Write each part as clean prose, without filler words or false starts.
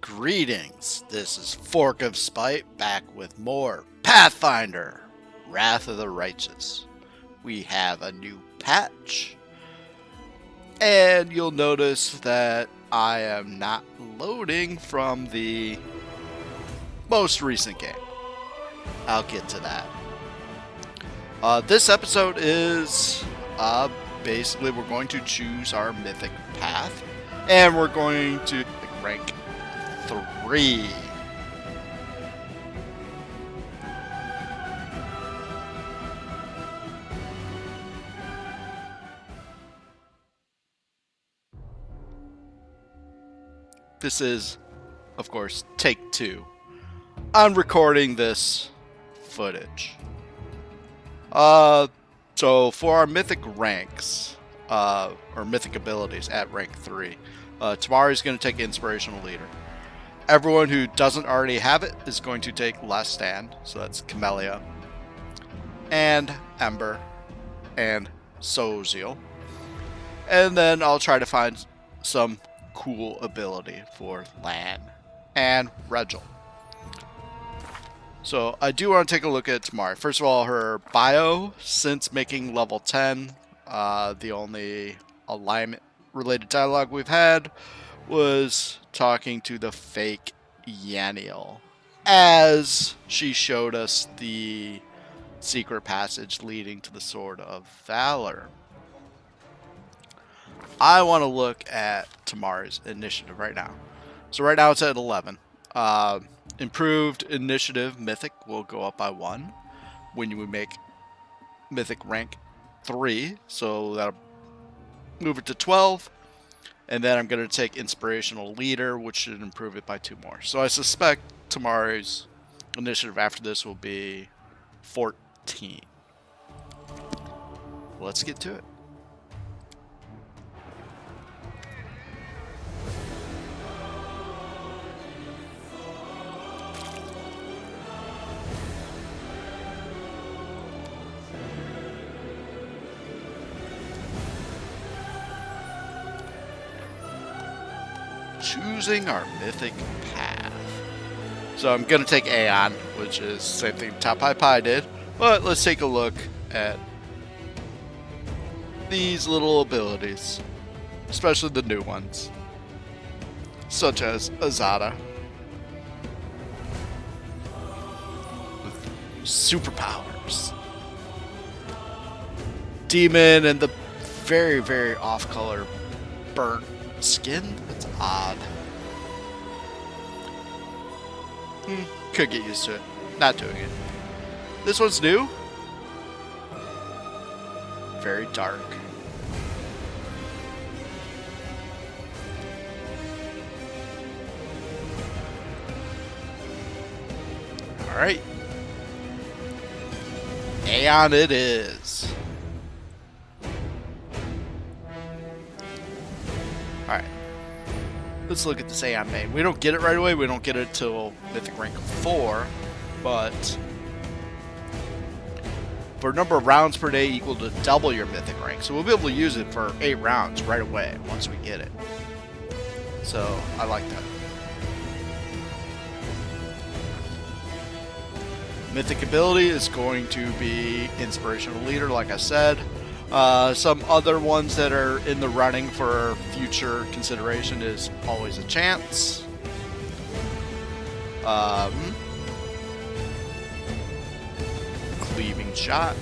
Greetings, this is ForkOfSpite back with more Pathfinder, Wrath of the Righteous. We have a new patch, and you'll notice that I am not loading from the most recent game. I'll get to that. This episode is basically we're going to choose our Mythic path, and we're going to rank 3. This is, of course, take 2. I'm recording this footage. So for our Mythic ranks, or Mythic abilities at rank 3, Tamari is going to take Inspirational Leader. Everyone who doesn't already have it is going to take Last Stand, so that's Camellia, and Ember, and Sosiel. And then I'll try to find some cool ability for Lann and Regill. So I do want to take a look at Tamari. First of all, her bio, since making level 10, the only alignment related dialogue we've had was talking to the fake Yaniel as she showed us the secret passage leading to the Sword of Valor. I want to look at Tamari's initiative right now. So right now it's at 11. Improved initiative Mythic will go up by 1 when you make Mythic rank 3. So that'll move it to 12. And then I'm going to take Inspirational Leader, which should improve it by 2 more. So I suspect Tamari's initiative after this will be 14. Let's get to it. Choosing our Mythic path. So I'm going to take Aeon, which is the same thing Top High Pie did. But let's take a look at these little abilities, especially the new ones, such as Azada. With superpowers. Demon and the very, very off-color burnt skin? That's odd. Could get used to it. Not doing it. This one's new. Very dark. Alright. Aeon it is. Alright. Let's look at this Aeon main. We don't get it right away. We don't get it till Mythic rank 4. But for a number of rounds per day equal to double your Mythic rank. So we'll be able to use it for 8 rounds right away once we get it. So I like that. Mythic ability is going to be Inspirational Leader, like I said. Some other ones that are in the running for future consideration is Always a Chance. Cleaving Shot.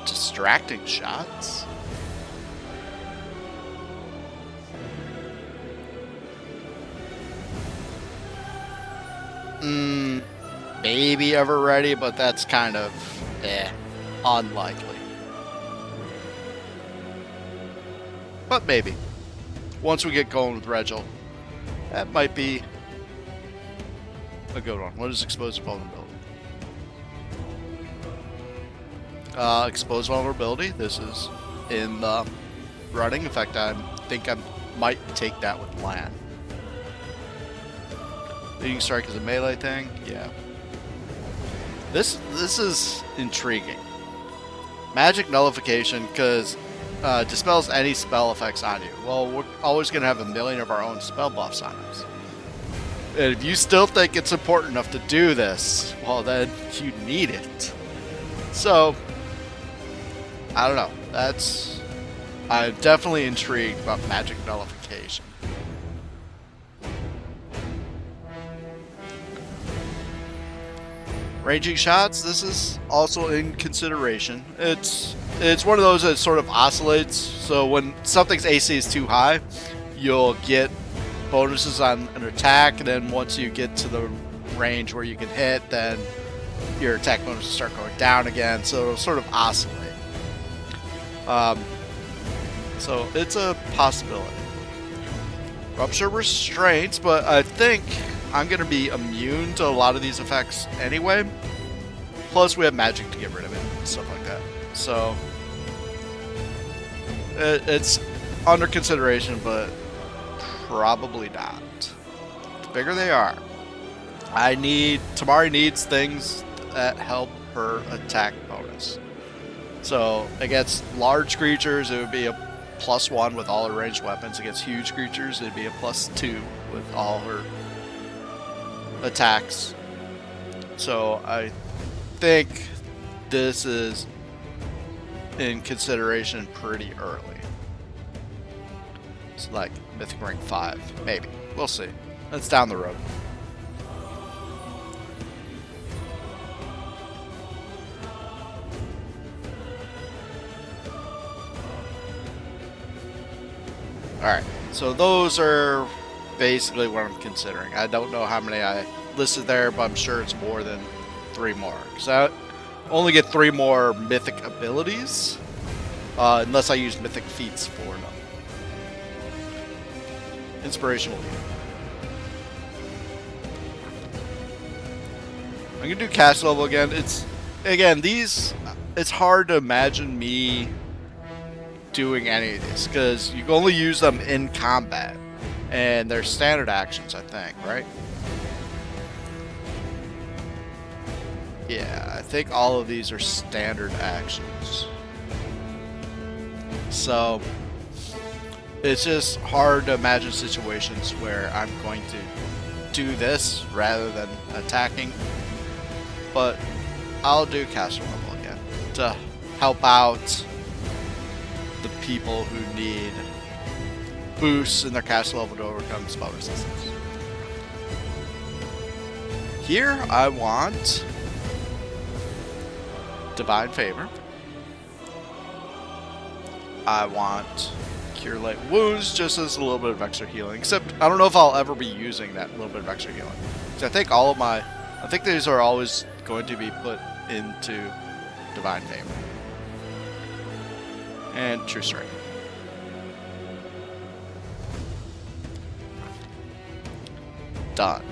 Distracting Shots. Maybe Ever Ready, but that's kind of unlikely. But maybe. Once we get going with Regill, that might be a good one. What is Exposed Vulnerability? Exposed Vulnerability. This is in the running. In fact, I think I might take that with Lann. Leading Strike is a melee thing. Yeah. This is intriguing. Magic Nullification, because dispels any spell effects on you. Well, we're always going to have a million of our own spell buffs on us. And if you still think it's important enough to do this, well, then you need it. So, I don't know. I'm definitely intrigued about magic nullification. Ranging shots, this is also in consideration. It's one of those that sort of oscillates, so when something's AC is too high, you'll get bonuses on an attack, and then once you get to the range where you can hit, then your attack bonuses start going down again, so it'll sort of oscillate. So it's a possibility. Rupture restraints, but I think I'm going to be immune to a lot of these effects anyway. Plus, we have magic to get rid of it and stuff like that. So, it's under consideration, but probably not. The bigger they are. Tamari needs things that help her attack bonus. So, against large creatures, it would be a +1 with all her ranged weapons. Against huge creatures, it'd be a +2 with all her attacks. So I think this is in consideration pretty early. It's like Mythic rank 5, maybe. We'll see. That's down the road. Alright, so those are basically what I'm considering. I don't know how many I listed there, but I'm sure it's more than 3 more. Because I only get 3 more mythic abilities, unless I use mythic feats for them. Inspirational Leader. I'm gonna do cast level again. It's hard to imagine me doing any of these because you can only use them in combat. And they're standard actions, I think, right? Yeah, I think all of these are standard actions. So, it's just hard to imagine situations where I'm going to do this rather than attacking. But I'll do caster level again to help out the people who need boosts in their caster level to overcome spell resistance. Here I want Divine Favor. I want Cure Light Wounds just as a little bit of extra healing. Except I don't know if I'll ever be using that little bit of extra healing. So I think I think these are always going to be put into Divine Favor. And True Strike. Done.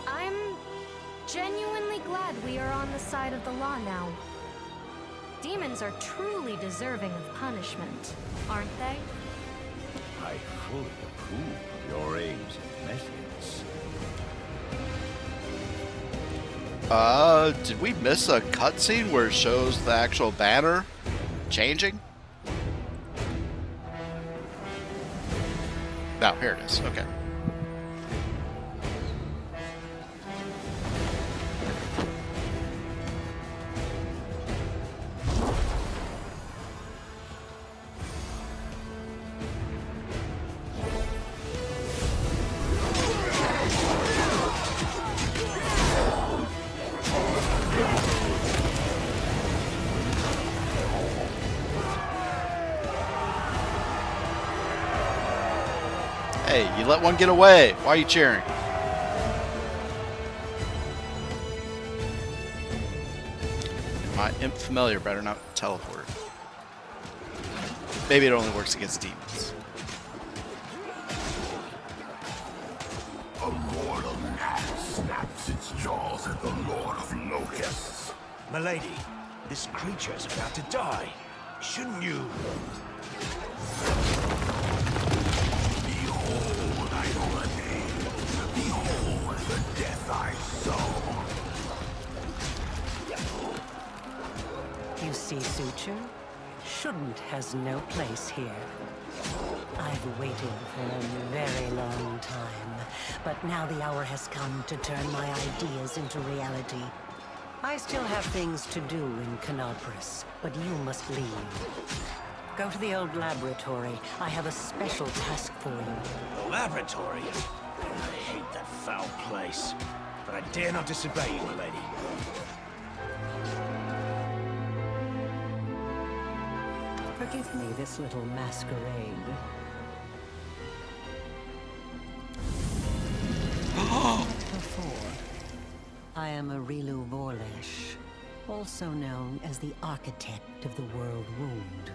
I'm genuinely glad we are on the side of the law now. Demons are truly deserving of punishment, aren't they? I fully approve of your aims and methods. Did we miss a cutscene where it shows the actual banner changing? No, here it is. Okay. Hey, you let one get away. Why are you cheering? My imp familiar better not teleport. Maybe it only works against demons. A mortal gnat snapped grips its jaws at the Lord of Locusts. Milady, this creature is about to die. Shouldn't you? Behold, Idolity. Behold the death I sow. You see, Suture? Shouldn't has no place here. I've waited for a very long time, but now the hour has come to turn my ideas into reality. I still have things to do in Canopus, but you must leave. Go to the old laboratory. I have a special task for you. The laboratory? I hate that foul place. But I dare not disobey you, milady. Forgive me this little masquerade. Before, I am a Rilu Vorlesh, also known as the Architect of the World Wound.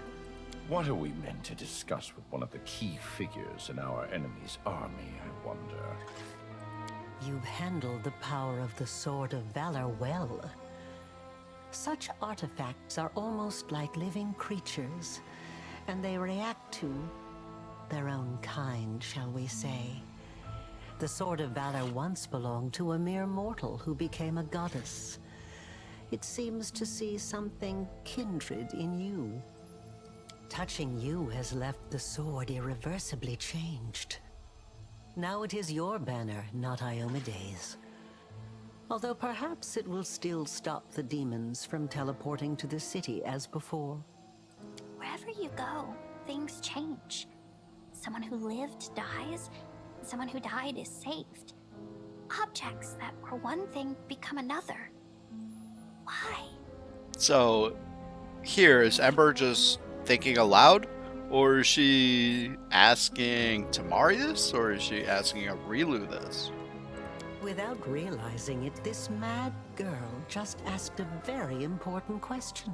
What are we meant to discuss with one of the key figures in our enemy's army, I wonder? You've handled the power of the Sword of Valor well. Such artifacts are almost like living creatures, and they react to their own kind, shall we say. The Sword of Valor once belonged to a mere mortal who became a goddess. It seems to see something kindred in you. Touching you has left the sword irreversibly changed. Now it is your banner, not Iomede's. Although perhaps it will still stop the demons from teleporting to the city as before. Wherever you go, things change. Someone who lived dies, and someone who died is saved. Objects that were one thing become another. Why? So, here, is Ember just thinking aloud? Or is she asking Tamari this? Or is she asking a Rilu this? Without realizing it, this mad girl just asked a very important question.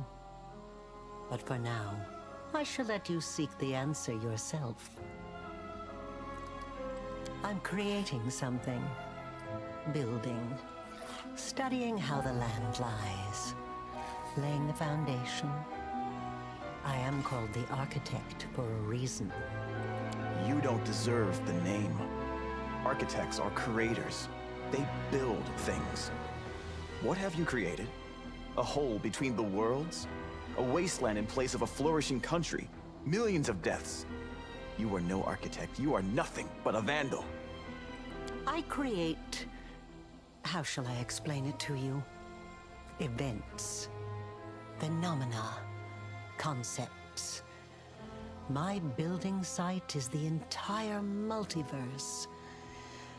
But for now, I shall let you seek the answer yourself. I'm creating something. Building. Studying how the land lies. Laying the foundation. I am called the Architect for a reason. You don't deserve the name. Architects are creators. They build things. What have you created? A hole between the worlds? A wasteland in place of a flourishing country? Millions of deaths. You are no architect. You are nothing but a vandal. I create... how shall I explain it to you? Events. Phenomena. Concepts. My building site is the entire multiverse.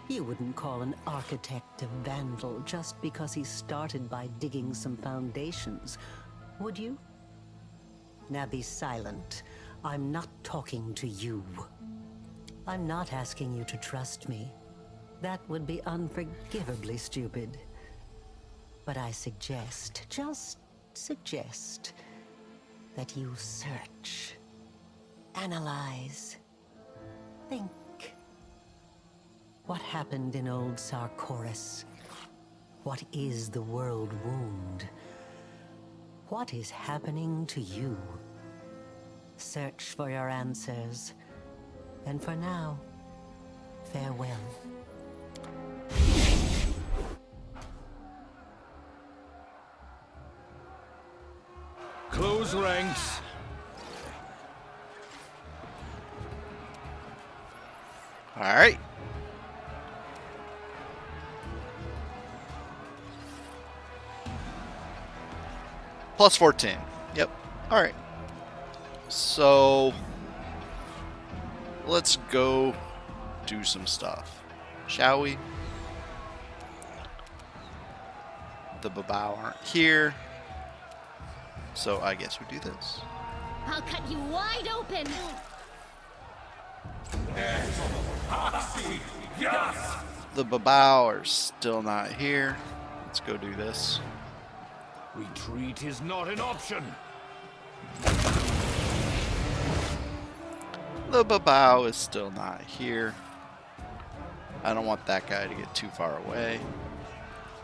You wouldn't call an architect a vandal just because he started by digging some foundations, would you? Now be silent. I'm not talking to you. I'm not asking you to trust me. That would be unforgivably stupid. But I suggest, just suggest, that you search, analyze, think. What happened in old Sarkoris? What is the world wound? What is happening to you? Search for your answers. And for now, farewell. Close ranks. All right. Plus 14. Yep. All right. So let's go do some stuff, shall we? The Babao aren't here, so I guess we do this. I'll cut you wide open! The Babao are still not here. Let's go do this. Retreat is not an option. The Babao is still not here. I don't want that guy to get too far away.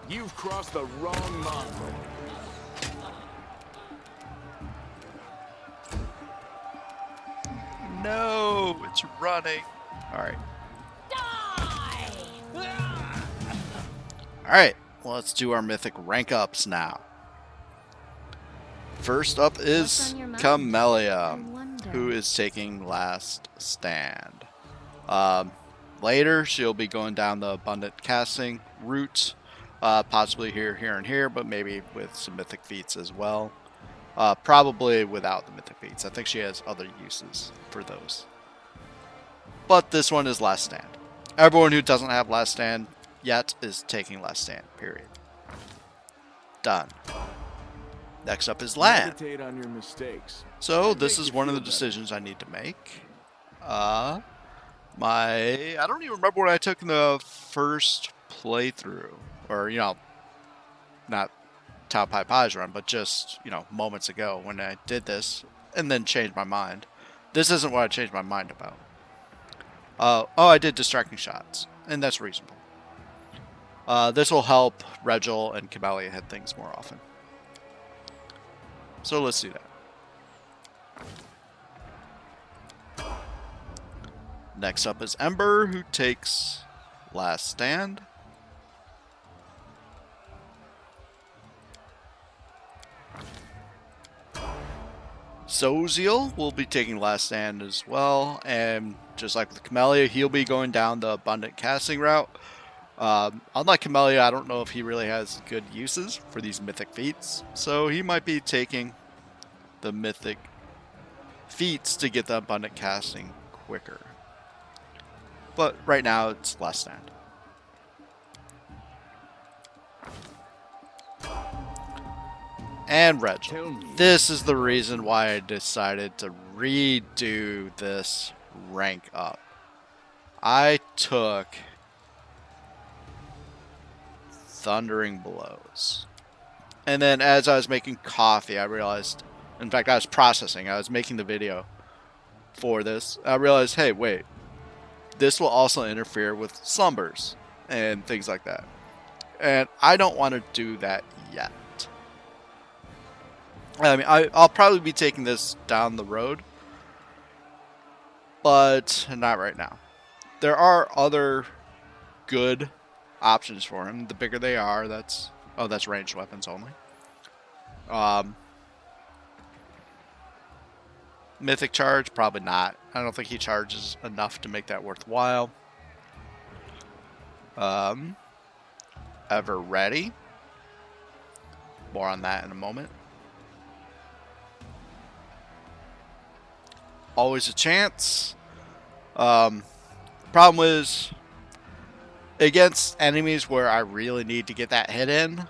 You've crossed the wrong mongrel. No, it's running. All right. All right, well, let's do our mythic rank ups now. First up is What's on your mind? Camellia, I wonder. who is taking last stand. Later, she'll be going down the abundant casting route, possibly here, and here, but maybe with some mythic feats as well. Probably without the mythic feats. I think she has other uses for those. But this one is last stand. Everyone who doesn't have last stand yet is taking last stand, period. Done. Next up is Lann. Meditate on your mistakes. So Might this make is you one of the feel better. decisions I need to make. I don't even remember what I took in the first playthrough, or not Top High Pies run, but just moments ago when I did this, and then changed my mind. This isn't what I changed my mind about. I did distracting shots, and that's reasonable. This will help Regill and Camellia hit things more often. So let's do that. Next up is Ember, who takes last stand. Sosiel will be taking last stand as well, and just like with Camellia, he'll be going down the abundant casting route. Unlike Camellia, I don't know if he really has good uses for these mythic feats, so he might be taking the mythic feats to get the abundant casting quicker. But right now, it's last stand. And Regill. This is the reason why I decided to redo this rank up. I took Thundering Blows. And then as I was making coffee, I realized, in fact, I was processing, I was making the video for this. I realized, hey, wait, this will also interfere with slumbers and things like that. And I don't want to do that yet. I mean, I'll probably be taking this down the road, but not right now. There are other good options for him. The bigger they are, that's ranged weapons only. Mythic charge, probably not. I don't think he charges enough to make that worthwhile. Ever ready. More on that in a moment. Always a chance. Problem is, against enemies where I really need to get that hit in,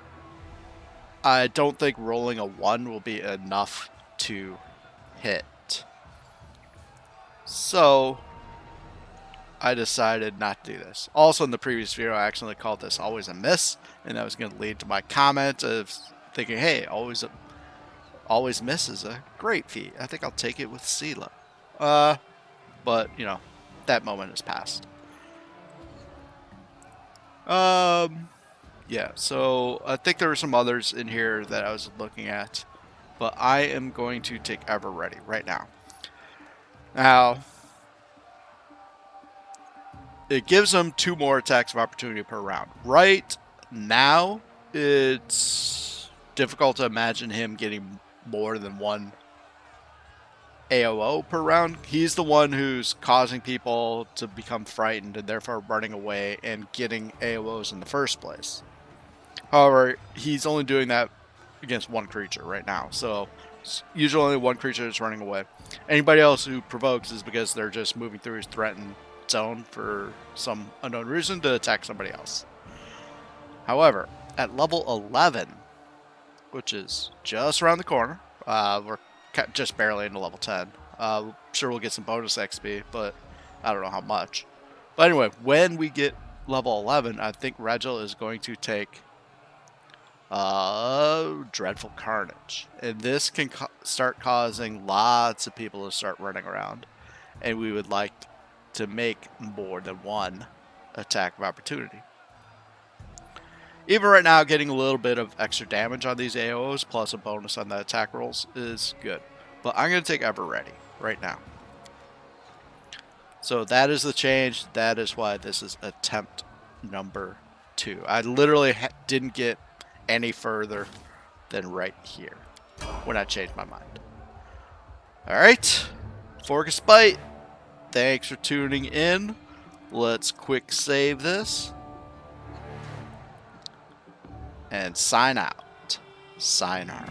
I don't think rolling a 1 will be enough to hit. So I decided not to do this. Also, in the previous video, I accidentally called this always a miss, and that was going to lead to my comment of thinking, hey, always miss is a great feat. I think I'll take it with Sela. But, that moment has passed. Yeah, so I think there were some others in here that I was looking at, but I am going to take Ever Ready right now. Now, it gives them 2 more attacks of opportunity per round. Right now, it's difficult to imagine him getting more than 1 AOO per round. He's the one who's causing people to become frightened and therefore running away and getting AOOs in the first place. However, he's only doing that against 1 creature right now, so usually only 1 creature is running away. Anybody else who provokes is because they're just moving through his threatened zone for some unknown reason to attack somebody else. However, at level 11, which is just around the corner, we're just barely into level 10. Sure, we'll get some bonus XP, but I don't know how much. But anyway, when we get level 11, I think Regill is going to take Dreadful Carnage. And this can start causing lots of people to start running around. And we would like to make more than 1 attack of opportunity. Even right now, getting a little bit of extra damage on these AOs plus a bonus on the attack rolls is good. But I'm going to take Ever Ready right now. So that is the change. That is why this is attempt number 2. I literally didn't get any further than right here when I changed my mind. Alright, ForkOfSpite, thanks for tuning in. Let's quick save this. And sign out. Sayonara.